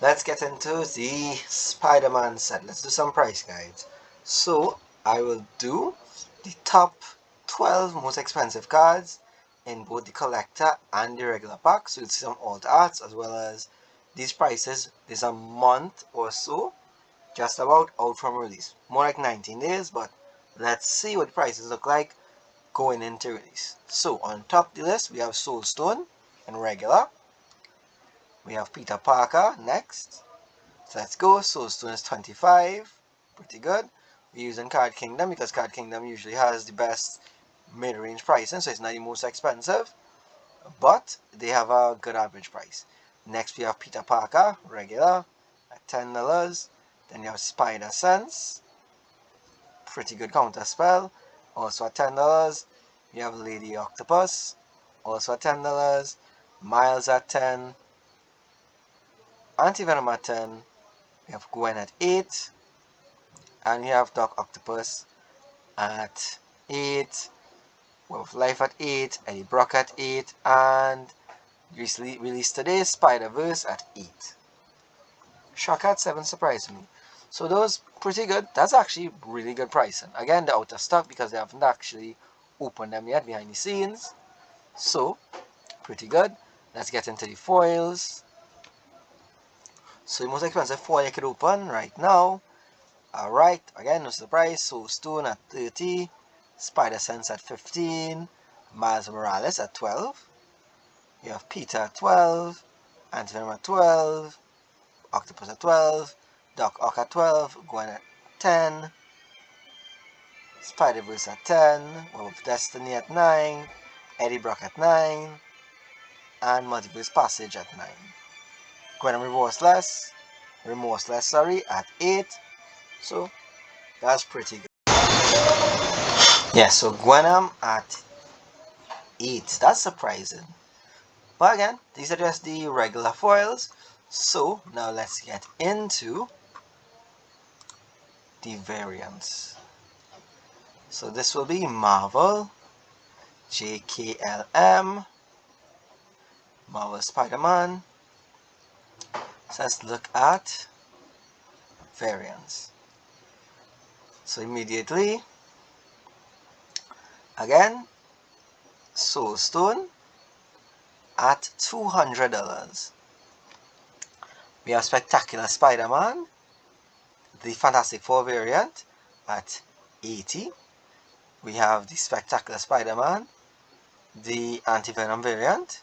let's get into the Spider-Man set. Let's do some price guides. So I will do the top 12 most expensive cards in both the collector and the regular pack. So you'll see some alt arts as well as these prices. There's a month or so just about out from release. More like 19 days, but let's see what the prices look like going into release. So on top of the list we have Soulstone in regular. We have Peter Parker next. So let's go. Soulstone is 25. Pretty good. We're using Card Kingdom because Card Kingdom usually has the best mid-range pricing, so it's not the most expensive, but they have a good average price. Next we have Peter Parker, regular, at $10. Then you have Spider Sense, pretty good counter spell, also at $10. You have Lady Octopus, also at $10. Miles at 10. Anti-Venom at 10. We have Gwen at 8. And you have Doc Octopus at 8. We have Life at 8. Eddie Brock at 8. And recently released today, Spider-Verse at 8. Shock at 7 surprised me. So those pretty good. That's actually really good pricing. Again, they're out of stock because they haven't actually opened them yet behind the scenes. So, pretty good. Let's get into the foils. So the most expensive foil you could open right now. Alright, again, no surprise. Soulstone at 30. Spider-Sense at 15. Miles Morales at 12. You have Peter at 12. Anti-Venom at 12. Octopus at 12. Doc Ock at 12. Gwen at 10. Spider-Verse at 10. Web of Destiny at 9. Eddie Brock at 9. And Multiverse Passage at 9. Gwen Remorseless, at 8. So that's pretty good. Yeah, so Gwenam at 8. That's surprising. But again, these are just the regular foils. So now let's get into the variants. So this will be Marvel, JKLM, Marvel Spiderman. So let's look at variants. So immediately, again, Soulstone at $200. We have Spectacular Spider-Man, the Fantastic Four variant at 80. We have the Spectacular Spider-Man, the Anti-Venom variant,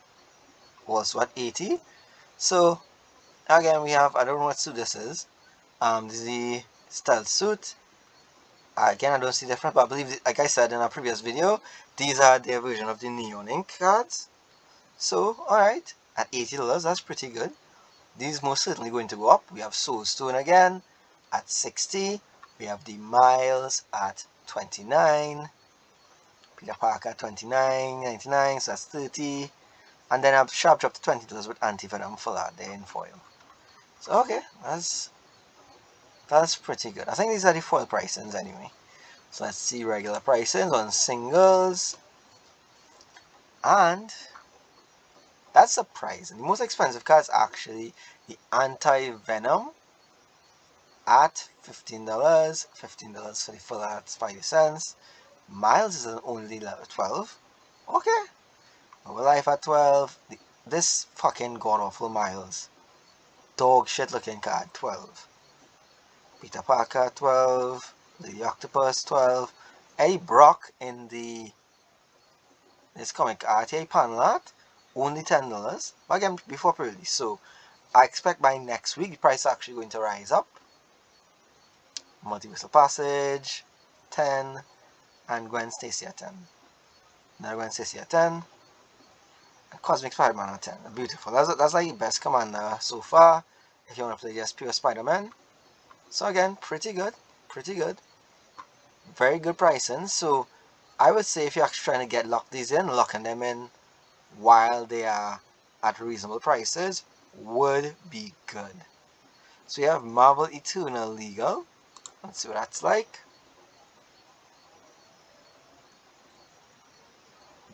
also at 80. So again, we have, I don't know what suit this is. This is the stealth suit. Again, I don't see the difference, but I believe, like I said in a previous video, these are their version of the Neon Ink cards. So, alright, at $80, that's pretty good. These most certainly going to go up. We have Soulstone again at 60. We have the Miles at 29. Peter Parker at 29.99, so that's 30. And then I've sharp dropped to $20 with Anti-Venom for that there in foil. So okay, that's pretty good. I think these are the foil pricings anyway. So let's see regular pricings on singles. And that's surprising. The most expensive card is actually the Anti-Venom at $15. $15 for the full art Spidey Sense. Miles is only level 12. Okay. Over Life at 12. This fucking god-awful Miles. Dog shit looking card, 12. Peter Parker, 12. The Octopus, 12. Eddie Brock in this comic RTA panel art, only $10. Again, before pre-release. So I expect by next week the price is actually going to rise up. Multiversal Passage, 10. And Gwen Stacy at 10. Now Gwen Stacy at 10. And Cosmic Spider-Man at 10. Beautiful. That's like the best commander so far if you want to play just pure Spider-Man. So again, pretty good. Pretty good. Very good pricing. So I would say if you're actually trying to get these in, locking them in while they are at reasonable prices would be good. So you have Marvel Eternal Legal. Let's see what that's like.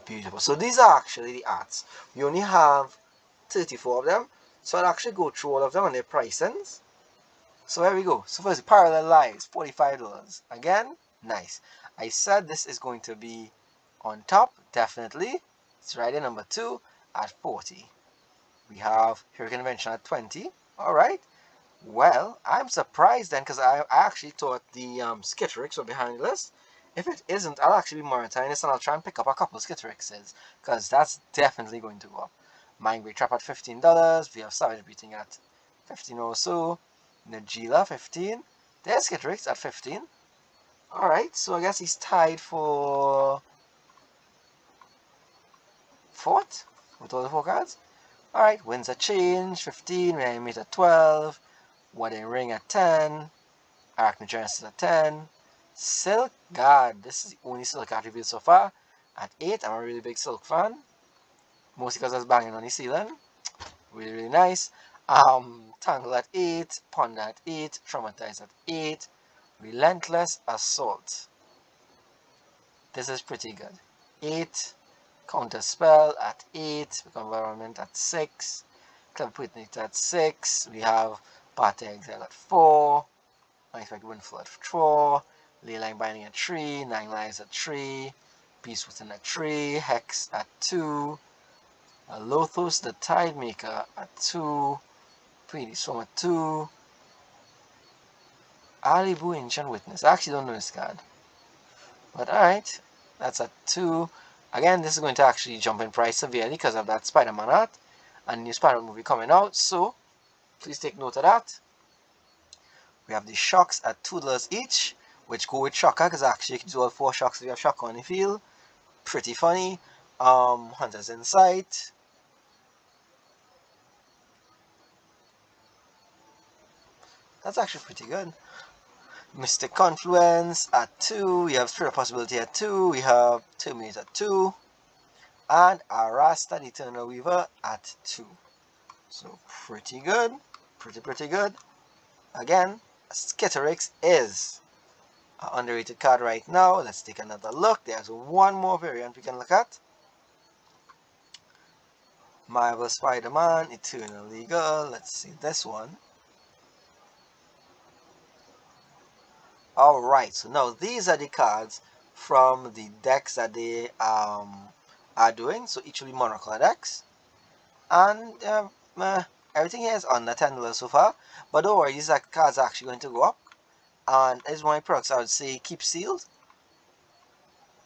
Beautiful. So these are actually the arts. We only have 34 of them. So I'll actually go through all of them and their pricings. So here we go. So first, Parallel Lives, $45. Again, nice. I said this is going to be on top, definitely. It's right in number 2 at 40. We have Hurricane Invention at 20. Alright. Well, I'm surprised then because I actually thought the Skitterix were behind the list. If it isn't, I'll actually be monitoring this and I'll try and pick up a couple of Skitterixes because that's definitely going to go up. Mindbreak Trap at $15. We have Savage Beating at 15 or so. Najila 15. There's Skitterix at 15. Alright, so I guess he's tied for 4th with all the 4 cards. Alright, Winds of Change 15. Reanimate at 12. Wedding Ring at 10. Arachne Genesis at 10. Silk Guard. This is the only Silk card revealed so far. At 8. I'm a really big Silk fan. Mostly because I was banging on the ceiling. Really, really nice. Tangle at 8. Ponder at 8. Traumatize at 8. Relentless Assault. This is pretty good. 8. Counter Spell at 8. Become Environment at 6. Clever Putnit at 6. We have Party Exile at 4. Unexpected Windfall at 4. Leyline Binding at 3. 9 Lives at 3. Beast Within at 3. Hex at 2. Lothos the Tidemaker at 2. Pretty Storm at 2. Alibu Ancient Witness. I actually don't know this card. But alright. That's at 2. Again, this is going to actually jump in price severely because of that Spider-Man art and new Spider-Man movie coming out. So, please take note of that. We have the Shocks at $2 each, which go with Shocker because actually you can do all 4 Shocks if you have Shocker on the field. Pretty funny. Hunter's Insight. That's actually pretty good. Mystic Confluence at 2. We have Spirit Possibility at 2. We have Terminate at 2. And Arasta the Eternal Weaver at 2. So pretty good. Pretty good. Again, Skitterix is an underrated card right now. Let's take another look. There's one more variant we can look at. Marvel Spiderman, Eternal Legal. Let's see this one. Alright, so now these are the cards from the decks that they are doing. So each will be monocolored decks. And everything here is under $10 so far. But don't worry, these cards are actually going to go up. And as one of my products, I would say keep sealed.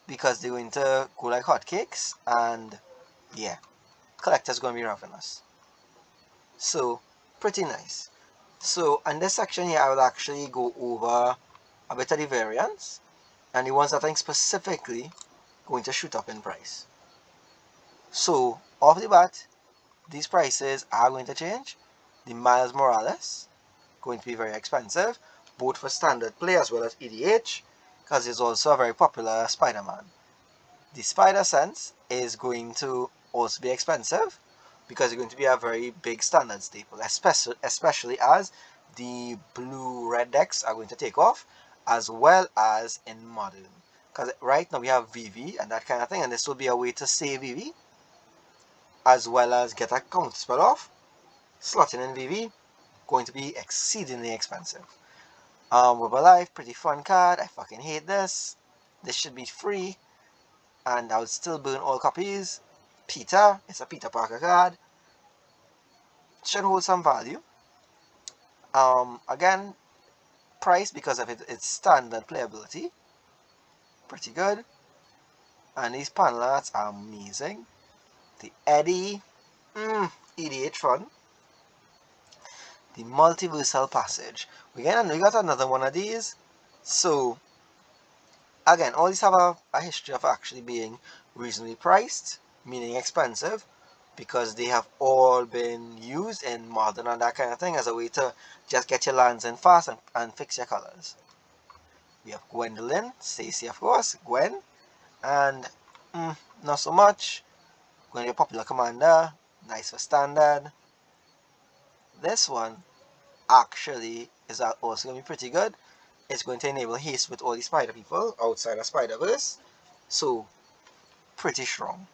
Because they're going to go like hotcakes. And yeah, collectors going to be ravenous. So, pretty nice. So, in this section here, I will actually go over a bit of the variants. And the ones that I think specifically going to shoot up in price. So, off the bat, these prices are going to change. The Miles Morales, going to be very expensive, both for standard play as well as EDH, because he's also a very popular Spider-Man. The Spider-Sense is going to also be expensive, because it's going to be a very big standard staple, especially as the blue-red decks are going to take off, as well as in Modern. Because right now we have VV and that kind of thing, and this will be a way to save VV, as well as get a counter spell off. Slotting in VV, going to be exceedingly expensive. Web Life, pretty fun card. I fucking hate this. This should be free, and I would still burn all copies. Peter, it's a Peter Parker card. Should hold some value. Again, price because of its standard playability. Pretty good. And these panel arts are amazing. The Eddie, EDH fun. The Multiversal Passage. We got another one of these. So, again, all these have a history of actually being reasonably priced, meaning expensive, because they have all been used in Modern and that kind of thing as a way to just get your lands in fast and fix your colors. We have Gwendolyn, Stacey of course, Gwen, and not so much. Going to be a popular commander, nice for standard. This one actually is also going to be pretty good. It's going to enable haste with all the spider people outside of Spider-Verse. So, pretty strong.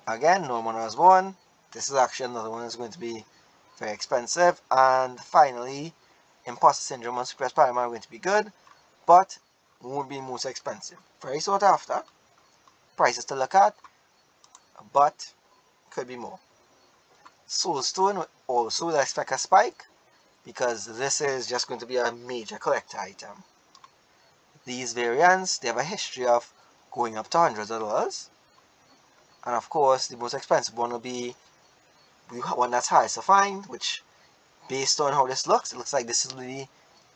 Again, Norman Osborn, this is actually another one that's going to be very expensive. And finally, Imposter Syndrome and Super Spiderman are going to be good, but won't be most expensive. Very sought after. Prices to look at, but could be more. Soulstone also will expect a spike, because this is just going to be a major collector item. These variants, they have a history of going up to hundreds of dollars. And of course, the most expensive one will be one that's hardest to find, which, based on how this looks, it looks like this is really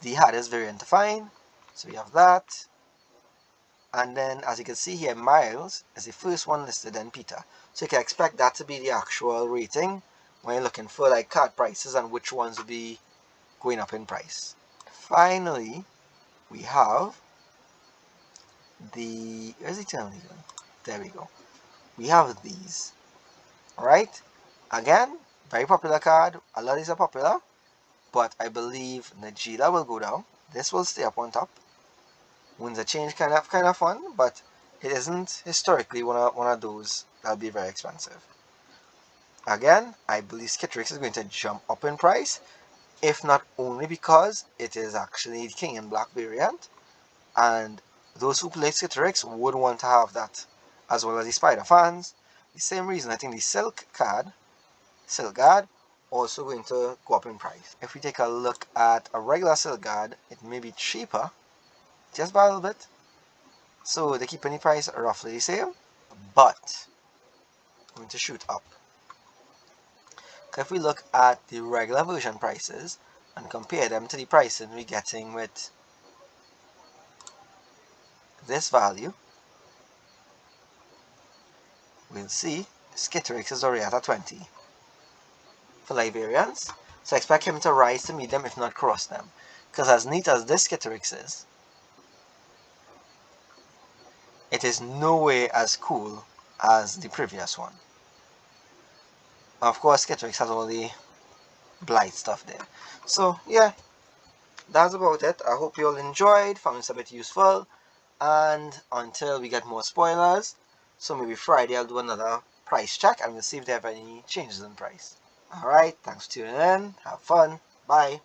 the hardest variant to find. So we have that. And then, as you can see here, Miles is the first one listed, then Peter. So you can expect that to be the actual rating when you're looking for like card prices and which ones will be going up in price. Finally, we have the, where's the term? There we go. We have these. Alright? Again, very popular card. A lot of these are popular. But I believe Najila will go down. This will stay up on top. Winds of Change kind of fun, but it isn't historically one of those that'll be very expensive. Again, I believe Skittrix is going to jump up in price, if not only because it is actually the King in Black variant, and those who play Skittrix would want to have that, as well as the Spider fans. The same reason I think the Silk Guard, also going to go up in price. If we take a look at a regular Silk Guard, it may be cheaper, just by a little bit. So they keep any price roughly the same, but going to shoot up. If we look at the regular version prices and compare them to the pricing we're getting with this value, we'll see Skittrix is already at a 20 for live variants. So I expect him to rise to meet them, if not cross them. Because as neat as this Skittrix is, it is no way as cool as the previous one. Of course, Skittrix has all the blight stuff there. So yeah, that's about it. I hope you all enjoyed, found this a bit useful, and until we get more spoilers, so maybe Friday I'll do another price check and we'll see if they have any changes in price. Alright, thanks for tuning in, have fun, bye.